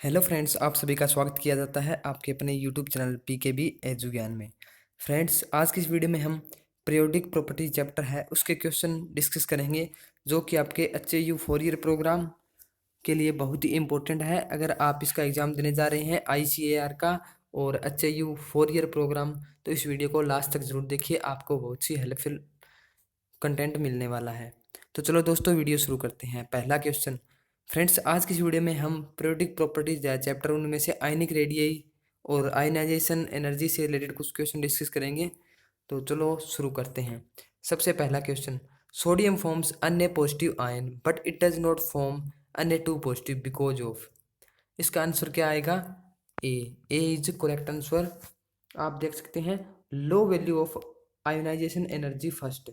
Hello friends, आप सभी का स्वागत किया जाता है आपके अपने यूट्यूब चैनल पीकेबी एजू ज्ञान में। फ्रेंड्स, आज की इस वीडियो में हम पीरियोडिक प्रॉपर्टी चैप्टर है उसके क्वेश्चन डिस्कस करेंगे, जो कि आपके HAU 4 ईयर प्रोग्राम के लिए बहुत ही इंपॉर्टेंट है। अगर आप इसका एग्ज़ाम देने जा रहे हैं ICAR का और HAU 4 ईयर प्रोग्राम, तो इस वीडियो को लास्ट तक ज़रूर देखिए, आपको बहुत सी हेल्पफुल कंटेंट मिलने वाला है। तो चलो दोस्तों, वीडियो शुरू करते हैं। पहला क्वेश्चन। फ्रेंड्स, आज की इस वीडियो में हम पीरियोडिक प्रॉपर्टीज है चैप्टर 1 में से आयनिक रेडियई और आयनाइजेशन एनर्जी से रिलेटेड कुछ क्वेश्चन डिस्कस करेंगे। तो चलो शुरू करते हैं। सबसे पहला question. Sodium forms any positive ion but it does not form any two positive because of. इसका आंसर क्या आएगा? A. A is correct answer. आप देख सकते हैं, low value of ionization energy first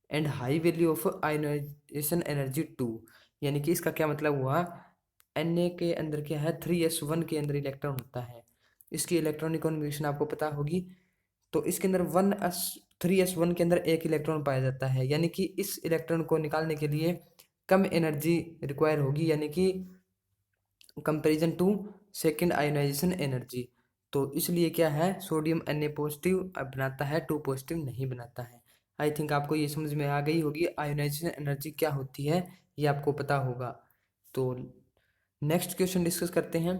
and high value of ionization energy two. यानी कि इसका क्या मतलब हुआ? Na के अंदर क्या है, 3s1 के अंदर इलेक्ट्रॉन होता है। इसकी इलेक्ट्रॉनिक कॉन्फ़िगरेशन आपको पता होगी। तो इसके अंदर 3s1 के अंदर एक इलेक्ट्रॉन पाया जाता है, यानी कि इस इलेक्ट्रॉन को निकालने के लिए कम एनर्जी रिक्वायर होगी, यानी कि comparison to second ionization energy. तो इसलिए क्या है, सोडियम Na पॉजिटिव बनाता है, टू पॉजिटिव नहीं बनाता है। आई थिंक आपको ये समझ में आ गई होगी आयोनाइजेशन एनर्जी क्या होती है, ये आपको पता होगा। तो नेक्स्ट क्वेश्चन डिस्कस करते हैं।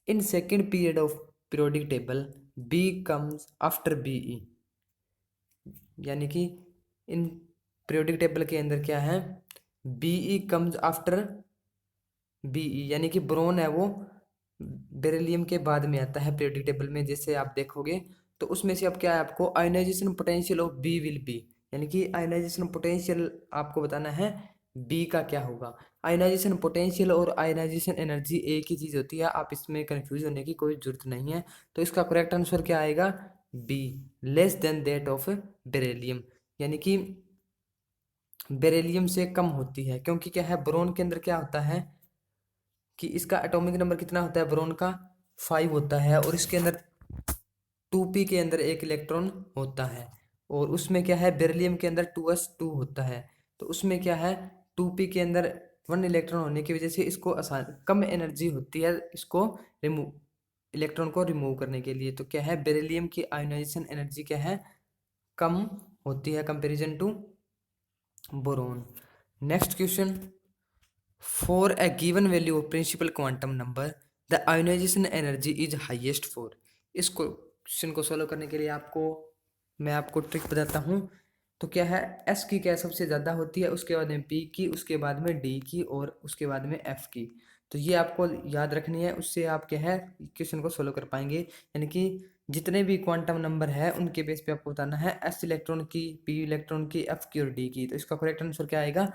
In second period of periodic table B comes after Be। यानी कि इन पीरियोडिक टेबल के अंदर क्या है, Be कम्स आफ्टर Be, यानी कि ब्रोन है वो बेरिलियम के बाद में आता है पीरियोडिक टेबल में। जैसे आप देखोगे तो उसमें से अब क्या है, आपको ionization potential of B will be, यानी कि आयोनाइजेशन पोटेंशियल आपको बताना है बी का क्या होगा। आयोनाइजेशन पोटेंशियल और आयोनाइजेशन एनर्जी एक ही चीज़ होती है, आप इसमें कंफ्यूज होने की कोई जरूरत नहीं है। तो इसका करेक्ट आंसर क्या आएगा? B, less than that of beryllium, यानी कि बेरिलियम से कम होती है। क्योंकि क्या है, बोरोन के अंदर क्या होता है कि इसका एटॉमिक नंबर कितना होता है, बोरोन का 5 होता है, और इसके अंदर 2p के अंदर एक इलेक्ट्रॉन होता है, और उसमें क्या है, बेरिलियम के अंदर 2s2 होता है। तो उसमें क्या है, 2p के अंदर 1 इलेक्ट्रॉन होने की वजह से इसको आसान कम एनर्जी होती है इसको रिमूव इलेक्ट्रॉन को रिमूव करने के लिए। तो क्या है, बेरिलियम की आयोनाइजेशन एनर्जी क्या है, कम होती है comparison to boron. Next question. For a given value of principal quantum number, the ionization energy is highest for। इस क्वेश्चन को सॉल्व करने के लिए मैं आपको ट्रिक बताता हूँ। तो क्या है, एस की क्या सबसे ज़्यादा होती है, उसके बाद में पी की, उसके बाद में डी की, और उसके बाद में एफ की। तो ये आपको याद रखनी है, उससे आप क्या है क्वेश्चन को सॉल्व कर पाएंगे। यानी कि जितने भी क्वांटम नंबर है उनके बेस पे आपको बताना है एस इलेक्ट्रॉन की, पी इलेक्ट्रॉन की, एफ की और डी की। तो इसका करेक्ट आंसर क्या आएगा?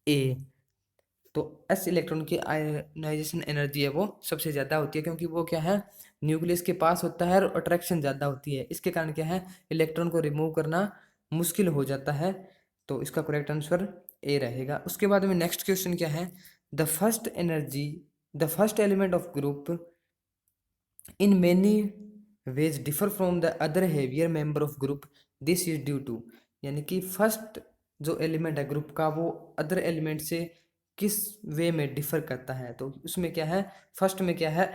ए। तो एस इलेक्ट्रॉन की आयोनाइजेशन एनर्जी है वो सबसे ज़्यादा होती है, क्योंकि वो क्या है, न्यूक्लियस के पास होता है और अट्रैक्शन ज़्यादा होती है। इसके कारण क्या है, इलेक्ट्रॉन को रिमूव करना मुश्किल हो जाता है। तो इसका करेक्ट आंसर ए रहेगा। उसके बाद में नेक्स्ट क्वेश्चन क्या है, the first element of group in many ways differ from the other heavier member of group, this is due to. यानी कि फर्स्ट जो एलिमेंट है ग्रुप का, वो अदर एलिमेंट से किस वे में डिफर करता है। तो उसमें क्या है, फर्स्ट में क्या है,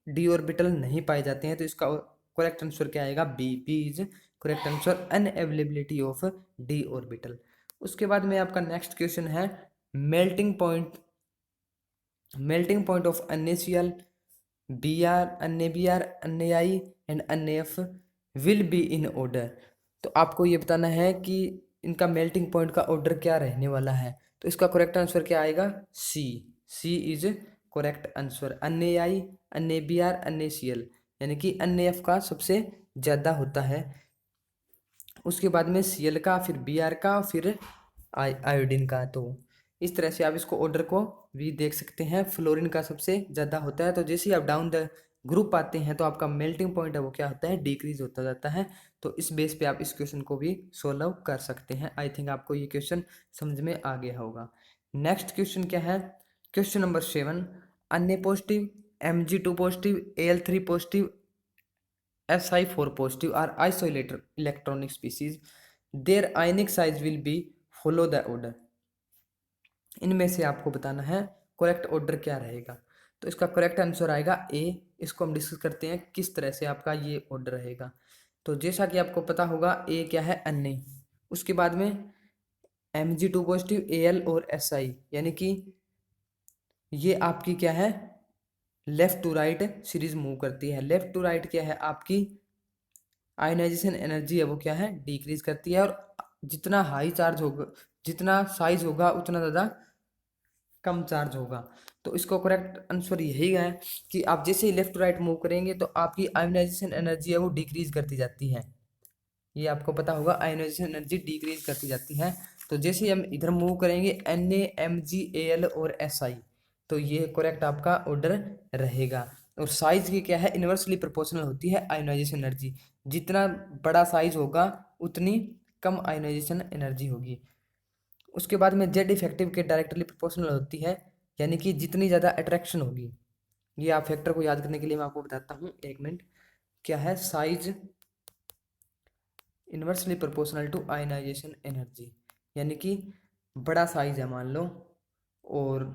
डी ऑर्बिटल नहीं पाए जाते हैं। तो इसका करेक्ट आंसर क्या आएगा? B. B is correct answer, unavailability of d orbital. उसके बाद में आपका नेक्स्ट क्वेश्चन है, melting point melting point of NaCl, Br, NaBr, NaI and NaF will be in order. तो आपको ये बताना है कि इनका मेल्टिंग पॉइंट का ऑर्डर क्या रहने वाला है। तो इसका करेक्ट आंसर क्या आएगा? C. C is correct answer. NaI, NaBr, NaCl, यानी कि NaF का सबसे ज़्यादा होता है, उसके बाद में Cl का, फिर Br का, फिर आयोडीन का। तो इस तरह से आप इसको ऑर्डर को भी देख सकते हैं। फ्लोरीन का सबसे ज़्यादा होता है। तो जैसे ही आप डाउन द ग्रुप आते हैं तो आपका मेल्टिंग पॉइंट है वो क्या होता है, डिक्रीज होता जाता है। तो इस बेस पे आप इस क्वेश्चन को भी सोल्व कर सकते हैं। आई थिंक आपको ये क्वेश्चन समझ में आ गया होगा। नेक्स्ट क्वेश्चन क्या है, क्वेश्चन नंबर 7। अन्य positive, Mg2 positive, Al3 positive, Si4 positive are isolated electronic species. Their ionic size will be follow the order। इनमें से आपको बताना है करेक्ट ऑर्डर क्या रहेगा। तो इसका करेक्ट आंसर आएगा ए। इसको हम डिस्कस करते हैं किस तरह से आपका ये ऑर्डर रहेगा। तो जैसा कि आपको पता होगा ए क्या है, Na। उसके बाद में Mg2 पॉजिटिव, Al और Si, यानी कि ये आपकी क्या है, left to right series move करती है। लेफ्ट टू राइट क्या है, आपकी आयनाइजेशन एनर्जी है वो क्या है, डिक्रीज करती है। और जितना हाई चार्ज होगा, जितना साइज होगा, उतना ज़्यादा कम चार्ज होगा। तो इसको करेक्ट आंसर यही है कि आप जैसे ही लेफ्ट टू राइट मूव करेंगे तो आपकी आयनाइजेशन एनर्जी है वो डिक्रीज करती जाती है। ये आपको पता होगा, आयनाइजेशन एनर्जी डिक्रीज करती जाती है। तो जैसे ही हम इधर मूव करेंगे Na, Mg, Al और Si, तो ये करेक्ट आपका ऑर्डर रहेगा। और साइज की क्या है, इन्वर्सली प्रोपोर्शनल होती है आयनाइजेशन एनर्जी। जितना बड़ा साइज होगा उतनी कम आयनाइजेशन एनर्जी होगी। उसके बाद में जेड इफेक्टिव के डायरेक्टली प्रोपोर्शनल होती है, यानी कि जितनी ज़्यादा अट्रैक्शन होगी। ये आप फैक्टर को याद करने के लिए मैं आपको बताता हूँ, एक मिनट। क्या है, size inversely proportional to ionization energy, यानी कि बड़ा साइज है मान लो, और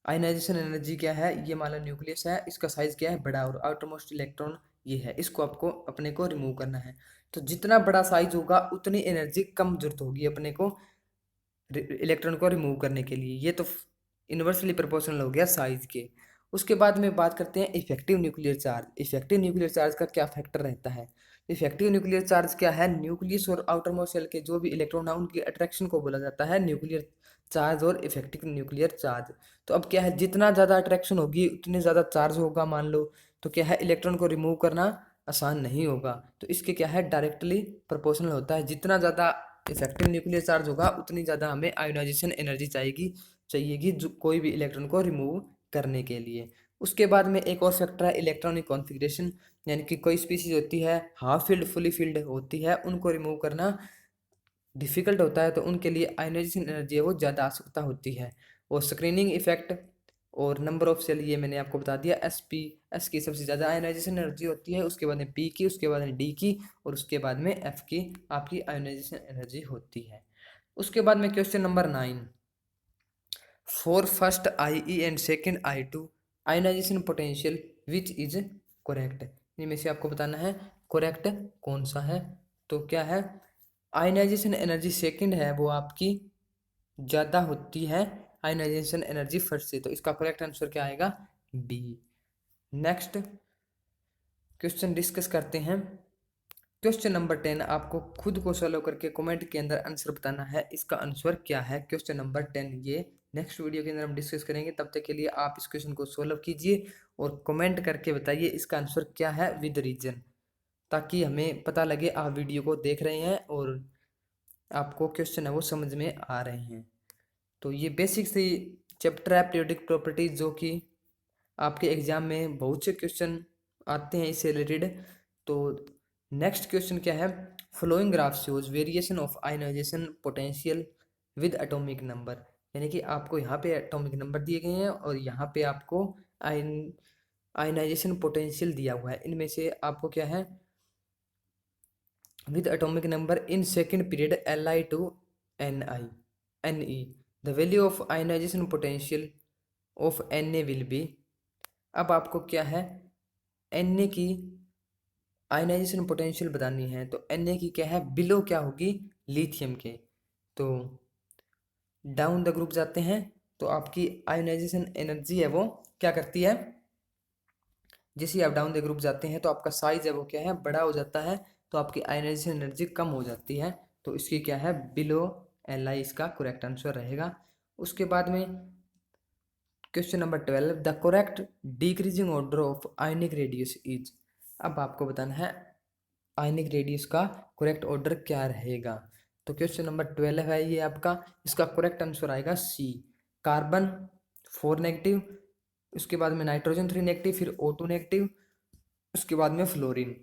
आयनाइजेशन एनर्जी क्या है, ये मान लो न्यूक्लियस है, इसका साइज क्या है, बड़ा, और आउटरमोस्ट इलेक्ट्रॉन ये है। इसको आपको अपने को रिमूव करना है। तो जितना बड़ा साइज होगा उतनी एनर्जी कम जरूरत होगी अपने को इलेक्ट्रॉन को रिमूव करने के लिए। ये तो इन्वर्सली प्रोपोर्शनल हो गया साइज के। उसके बाद में बात करते हैं effective nuclear charge. Effective nuclear charge का क्या फैक्टर रहता है। इफेक्टिव न्यूक्लियर चार्ज क्या है, न्यूक्लियस और आउटर मोस्ट शेल के जो भी इलेक्ट्रॉन है उनकी अट्रैक्शन को बोला जाता है न्यूक्लियर चार्ज और इफेक्टिव न्यूक्लियर चार्ज। तो अब क्या है, जितना ज़्यादा अट्रैक्शन होगी उतने ज़्यादा चार्ज होगा मान लो, तो क्या है, इलेक्ट्रॉन को रिमूव करना आसान नहीं होगा। तो इसके क्या है, डायरेक्टली प्रोपोर्शनल होता है। जितना ज़्यादा इफेक्टिव न्यूक्लियर चार्ज होगा उतनी ज़्यादा हमें आयोनाइजेशन एनर्जी चाहिएगी जो कोई भी इलेक्ट्रॉन को रिमूव करने के लिए। उसके बाद में एक और फैक्टर है इलेक्ट्रॉनिक कॉन्फ़िगरेशन, यानी कि कोई स्पीसीज होती है हाफ फील्ड फुली फील्ड होती है, उनको रिमूव करना डिफ़िकल्ट होता है, तो उनके लिए आयोनाइजेशन एनर्जी है वो ज़्यादा आवश्यकता होती है। और स्क्रीनिंग इफेक्ट और नंबर ऑफ सेल, ये मैंने आपको बता दिया। एस की सबसे ज़्यादा आयोनाइजेशन एनर्जी होती है, उसके बाद में पी की, उसके बाद में डी की, और उसके बाद में एफ की आपकी आयोनाइजेशन एनर्जी होती है। उसके बाद में question number 9, for first IE and second I2 ionization potential which is correct. इनमें से आपको बताना है करेक्ट कौन सा है। तो क्या है, आयोनाइजेशन एनर्जी सेकेंड है वो आपकी ज़्यादा होती है आयोनाइजेशन एनर्जी फर्स्ट से। तो इसका करेक्ट आंसर क्या आएगा, बी। नेक्स्ट क्वेश्चन डिस्कस करते हैं। क्वेश्चन नंबर 10, आपको खुद को सॉल्व करके कमेंट के अंदर आंसर बताना है इसका आंसर क्या है। क्वेश्चन नंबर 10 ये नेक्स्ट वीडियो के अंदर हम डिस्कस करेंगे। तब तक के लिए आप इस क्वेश्चन को सॉल्व कीजिए और कमेंट करके बताइए इसका आंसर क्या है विद रीजन, ताकि हमें पता लगे आप वीडियो को देख रहे हैं और आपको क्वेश्चन है वो समझ में आ रहे हैं। तो ये बेसिक से चैप्टर है पीरियोडिक प्रॉपर्टीज, जो कि आपके एग्जाम में बहुत से क्वेश्चन आते हैं इससे रिलेटेड। तो नेक्स्ट क्वेश्चन क्या है, flowing graph shows variation of ionization potential with atomic number, यानी कि आपको यहाँ पे एटॉमिक नंबर दिए गए हैं और यहाँ पे आपको आयनाइजेशन पोटेंशियल दिया हुआ है। इनमें से आपको क्या है, with atomic number in second period Li to Ne, the value of ionization potential of Na will be। अब आपको क्या है, Na की आयनाइजेशन पोटेंशियल बतानी है। तो Na की क्या है, बिलो क्या होगी, लिथियम के। तो डाउन द ग्रुप जाते हैं तो आपकी आयनाइजेशन एनर्जी है वो क्या करती है, जैसे ही आप डाउन द ग्रुप जाते हैं तो आपका साइज है वो क्या है, बड़ा हो जाता है, तो आपकी आयनाइजेशन एनर्जी कम हो जाती है। तो इसकी क्या है, बिलो Li इसका करेक्ट आंसर रहेगा। उसके बाद में question number 12, the correct decreasing order of ionic radius is. अब आपको बताना है आयनिक रेडियस का करेक्ट ऑर्डर क्या रहेगा। तो क्वेश्चन नंबर 12 है ये आपका, इसका करेक्ट आंसर आएगा सी, कार्बन 4 नेगेटिव, उसके बाद में नाइट्रोजन 3 नेगेटिव, फिर O2 नेगेटिव, उसके बाद में फ्लोरीन।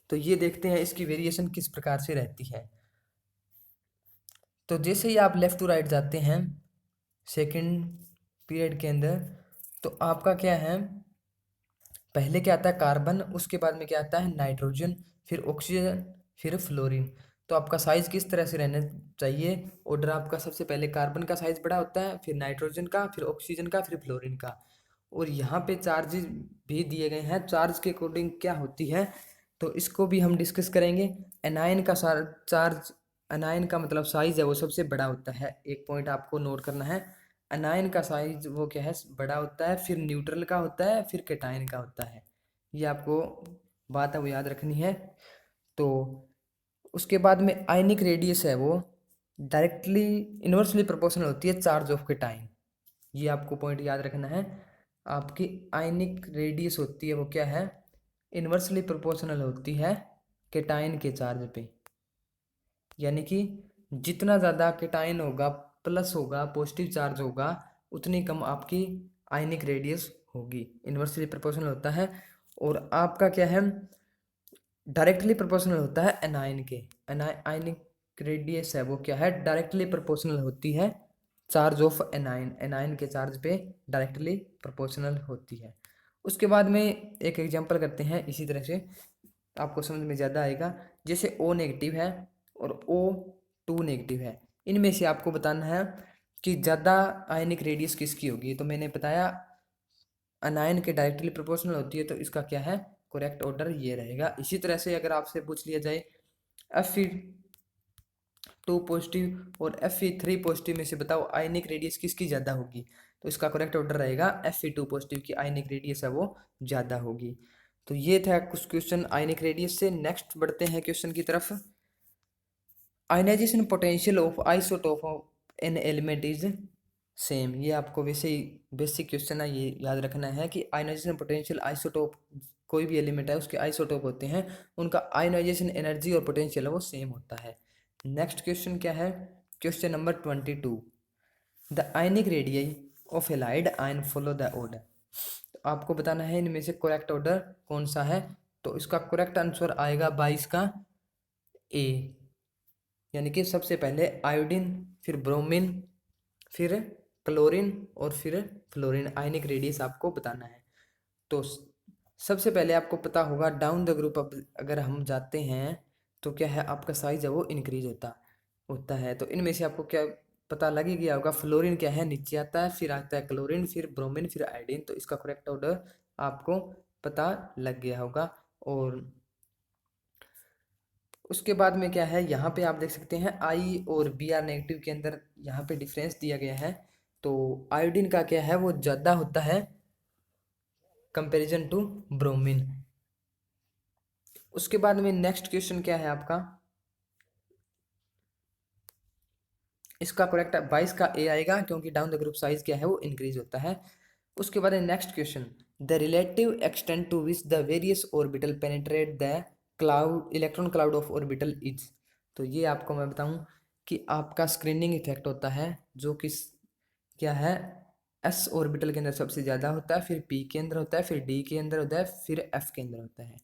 तो ये देखते हैं इसकी वेरिएशन किस प्रकार से रहती है। तो जैसे ही आप लेफ्ट टू राइट जाते हैं सेकंड पीरियड के अंदर, तो आपका क्या है, पहले क्या आता है कार्बन, उसके बाद में क्या आता है नाइट्रोजन, फिर ऑक्सीजन, फिर फ्लोरीन। तो आपका साइज किस तरह से रहना चाहिए? ऑर्डर आपका सबसे पहले कार्बन का साइज बड़ा होता है, फिर नाइट्रोजन का, फिर ऑक्सीजन का, फिर फ्लोरीन का। और यहाँ पे चार्जेस भी दिए गए हैं, चार्ज के अकॉर्डिंग क्या होती है, तो इसको भी हम डिस्कस करेंगे। एनायन का चार्ज, एनायन का मतलब साइज है वो सबसे बड़ा होता है। एक पॉइंट आपको नोट करना है, एनायन का साइज वो क्या है, बड़ा होता है। फिर न्यूट्रल का होता है, फिर कैटायन का होता है। ये आपको बात है वो याद रखनी है। तो उसके बाद में आयनिक रेडियस है वो डायरेक्टली इन्वर्सली प्रोपोर्शनल होती है चार्ज ऑफ कैटायन। ये आपको पॉइंट याद रखना है। आपकी आयनिक रेडियस होती है वो क्या है, इन्वर्सली प्रोपोर्शनल होती है कैटायन के चार्ज पे। यानी कि जितना ज़्यादा कैटायन होगा, प्लस होगा, पॉजिटिव चार्ज होगा, उतनी कम आपकी आयनिक रेडियस होगी। इन्वर्सली प्रोपोर्शनल होता है। और आपका क्या है, डायरेक्टली प्रोपोर्शनल होता है एनायन के। आयनिक रेडियस है वो क्या है, डायरेक्टली प्रोपोर्शनल होती है चार्ज ऑफ एनायन, एनायन के चार्ज पे डायरेक्टली प्रोपोर्शनल होती है। उसके बाद में एक एग्जांपल करते हैं इसी तरह से, आपको समझ में ज़्यादा आएगा। जैसे O नेगेटिव है और O2 नेगेटिव है, इनमें से आपको बताना है कि ज़्यादा आयनिक रेडियस किसकी होगी। तो मैंने बताया अनायन के डायरेक्टली प्रोपोर्शनल होती है, तो इसका क्या है, करेक्ट ऑर्डर ये रहेगा। इसी तरह से अगर आपसे पूछ लिया जाए Fe2 पॉजिटिव और Fe3 पॉजिटिव में से बताओ आयनिक रेडियस किसकी ज़्यादा होगी, तो इसका करेक्ट ऑर्डर रहेगा Fe2 पॉजिटिव की आयनिक रेडियस है वो ज़्यादा होगी। तो ये था कुछ क्वेश्चन आयनिक रेडियस से। नेक्स्ट बढ़ते हैं क्वेश्चन की तरफ। Ionization potential of isotope of an element is same. ये आपको वैसे ही बेसिक क्वेश्चन है, ये याद रखना है कि आयनाइजेशन पोटेंशियल आइसोटोप, कोई भी एलिमेंट है उसके आइसोटोप होते हैं, उनका आयनाइजेशन एनर्जी और पोटेंशियल है वो सेम होता है। नेक्स्ट क्वेश्चन क्या है, question number 22। The ionic radii of halide ion follow the order. आपको बताना है इनमें से करेक्ट ऑर्डर कौन सा है। तो इसका करेक्ट आंसर आएगा 22 का ए। यानी कि सबसे पहले आयोडीन, फिर ब्रोमीन, फिर क्लोरीन और फिर फ्लोरीन। आयनिक रेडियस आपको बताना है। तो सबसे पहले आपको पता होगा डाउन द ग्रुप, अब अगर हम जाते हैं तो क्या है, आपका साइज है वो इंक्रीज होता होता है। तो इनमें से आपको क्या पता लग ही गया होगा, फ्लोरीन क्या है नीचे आता है, फिर आता है क्लोरीन, फिर ब्रोमीन, फिर आयोडीन। तो इसका करेक्ट ऑर्डर आपको पता लग गया होगा। और उसके बाद में क्या है, यहाँ पे आप देख सकते हैं आई और बी आर नेगेटिव के अंदर यहाँ पे डिफरेंस दिया गया है। तो आयोडीन का क्या है वो ज़्यादा होता है कंपैरिजन टू ब्रोमीन। उसके बाद में नेक्स्ट क्वेश्चन क्या है आपका, इसका करेक्ट 22 का ए आएगा, क्योंकि डाउन द ग्रुप साइज क्या है वो इंक्रीज होता है। उसके बाद next question, the relative extent to which the various orbital penetrate the cloud electron cloud of orbital is. तो ये आपको मैं बताऊं कि आपका स्क्रीनिंग इफेक्ट होता है जो किस क्या है, एस ऑर्बिटल के अंदर सबसे ज़्यादा होता है, फिर पी के अंदर होता है, फिर डी के अंदर होता है, फिर एफ के अंदर होता है।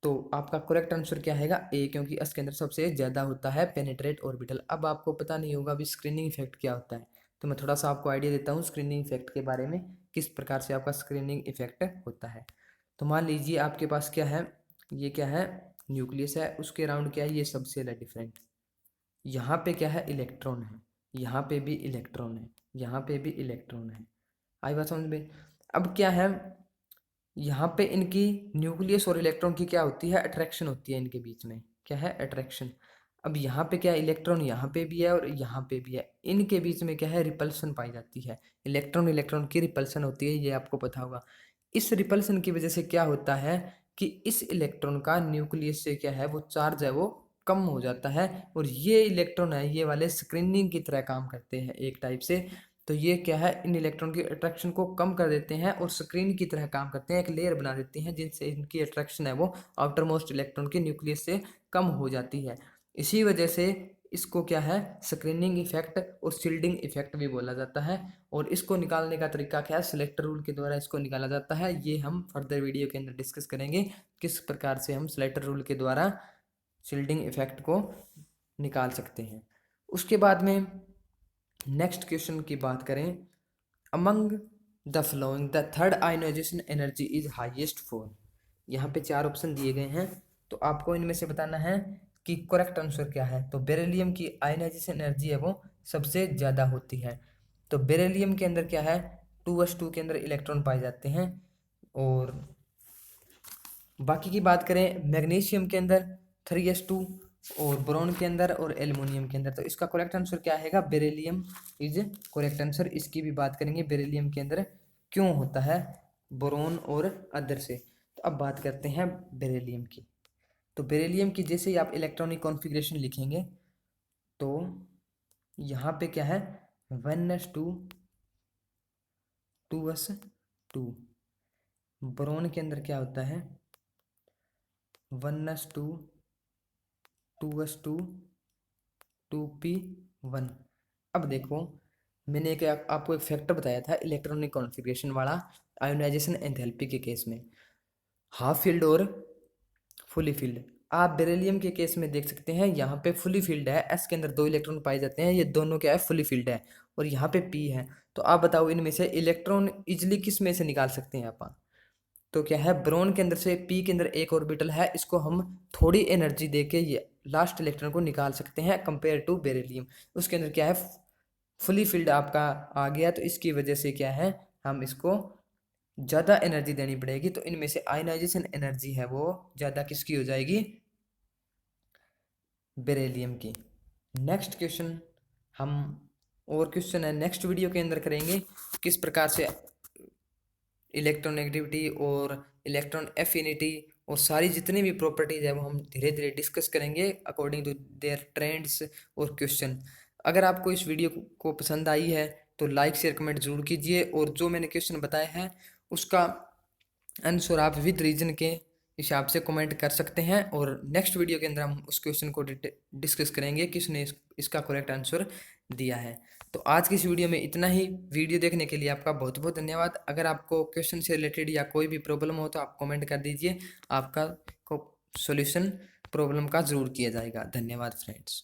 तो आपका करेक्ट आंसर क्या आएगा ए, क्योंकि एस के अंदर सबसे ज़्यादा होता है पेनिट्रेट ऑर्बिटल। अब आपको पता नहीं होगा अभी स्क्रीनिंग इफेक्ट क्या होता है, तो मैं थोड़ा सा आपको आइडिया देता हूँ स्क्रीनिंग इफेक्ट के बारे में, किस प्रकार से आपका स्क्रीनिंग इफेक्ट होता है। तो मान लीजिए आपके पास क्या है, ये क्या है, न्यूक्लियस है, उसके अराउंड क्या है, ये सब सेल है डिफरेंट। यहाँ पे क्या है, इलेक्ट्रॉन है, यहाँ पे भी इलेक्ट्रॉन है, यहाँ पे भी इलेक्ट्रॉन है। आई बात समझ में। अब क्या है, यहाँ पे इनकी न्यूक्लियस और इलेक्ट्रॉन की क्या होती है, अट्रैक्शन होती है इनके बीच में, क्या है, अट्रैक्शन। अब यहाँ पे क्या है, इलेक्ट्रॉन यहाँ पे भी है और यहाँ पे भी है, इनके बीच में क्या है, रिपल्सन पाई जाती है। इलेक्ट्रॉन इलेक्ट्रॉन की रिपल्सन होती है, ये आपको पता होगा। इस रिपल्सन की वजह से क्या होता है कि इस इलेक्ट्रॉन का न्यूक्लियस से क्या है वो चार्ज है वो कम हो जाता है, और ये इलेक्ट्रॉन है ये वाले स्क्रीनिंग की तरह काम करते हैं एक टाइप से। तो ये क्या है, इन इलेक्ट्रॉन की अट्रैक्शन को कम कर देते हैं और स्क्रीन की तरह काम करते हैं, एक लेयर बना देते हैं जिनसे इनकी अट्रैक्शन है वो आउटर मोस्ट इलेक्ट्रॉन के न्यूक्लियस से कम हो जाती है। इसी वजह से इसको क्या है, स्क्रीनिंग इफेक्ट और शील्डिंग इफेक्ट भी बोला जाता है। और इसको निकालने का तरीका क्या है, सिलेक्टर रूल के द्वारा इसको निकाला जाता है। ये हम फर्दर वीडियो के अंदर डिस्कस करेंगे किस प्रकार से हम सिलेक्टर रूल के द्वारा शील्डिंग इफेक्ट को निकाल सकते हैं। उसके बाद में नेक्स्ट क्वेश्चन की बात करें, among the flowing the third ionization energy is highest for. यहाँ पे 4 ऑप्शन दिए गए हैं, तो आपको इनमें से बताना है कि करेक्ट आंसर क्या है। तो बेरिलियम की आयनाइजेशन एनर्जी है वो सबसे ज़्यादा होती है। तो बेरिलियम के अंदर क्या है, 2s2 के अंदर इलेक्ट्रॉन पाए जाते हैं। और बाकी की बात करें, मैग्नीशियम के अंदर 3s2, और बोरॉन के अंदर और एल्युमिनियम के अंदर। तो इसका करेक्ट आंसर क्या आएगा, बेरिलियम इज करेक्ट आंसर। इसकी भी बात करेंगे बेरिलियम के अंदर क्यों होता है बोरॉन और अदर से। तो अब बात करते हैं बेरिलियम की। तो बेरिलियम की जैसे ही आप इलेक्ट्रॉनिक कॉन्फ़िगरेशन लिखेंगे तो यहाँ पे क्या है, 1s2 2s2। बोरॉन के अंदर क्या होता है, 1s2 2s2 2p1। अब देखो, मैंने आपको एक फैक्टर बताया था इलेक्ट्रॉनिक कॉन्फ़िगरेशन वाला आयोनाइजेशन एंथैल्पी के केस में, हाफ फील्ड और फुली फील्ड। आप बेरिलियम के केस में देख सकते हैं, यहाँ पे फुली फील्ड है, एस के अंदर 2 इलेक्ट्रॉन पाए जाते हैं, ये दोनों क्या है, फुली फील्ड है। और यहाँ पे पी है। तो आप बताओ इनमें से इलेक्ट्रॉन इजिली किस में से निकाल सकते हैं अपन। तो क्या है, ब्रोन के अंदर से पी के अंदर एक ऑर्बिटल है, इसको हम थोड़ी एनर्जी देके ये लास्ट इलेक्ट्रॉन को निकाल सकते हैं कंपेयर टू बेरिलियम। उसके अंदर क्या है, फुली फील्ड आपका आ गया, तो इसकी वजह से क्या है, हम इसको ज़्यादा एनर्जी देनी पड़ेगी। तो इनमें से आयनाइजेशन एनर्जी है वो ज़्यादा किसकी हो जाएगी, बेरिलियम की। नेक्स्ट क्वेश्चन हम, और क्वेश्चन है नेक्स्ट वीडियो के अंदर करेंगे, किस प्रकार से इलेक्ट्रोनेगेटिविटी और इलेक्ट्रॉन एफिनिटी और सारी जितनी भी प्रॉपर्टीज है वो हम धीरे धीरे डिस्कस करेंगे अकॉर्डिंग टू देयर ट्रेंड्स और क्वेश्चन। अगर आपको इस वीडियो को पसंद आई है तो लाइक शेयर कमेंट जरूर कीजिए, और जो मैंने क्वेश्चन बताया है उसका आंसर आप विद रीजन के हिसाब से कमेंट कर सकते हैं, और नेक्स्ट वीडियो के अंदर हम उस क्वेश्चन को डिस्कस करेंगे किसने इसका करेक्ट आंसर दिया है। तो आज की इस वीडियो में इतना ही। वीडियो देखने के लिए आपका बहुत बहुत धन्यवाद। अगर आपको क्वेश्चन से रिलेटेड या कोई भी प्रॉब्लम हो तो आप कमेंट कर दीजिए, आपका को सॉल्यूशन प्रॉब्लम का जरूर किया जाएगा। धन्यवाद फ्रेंड्स।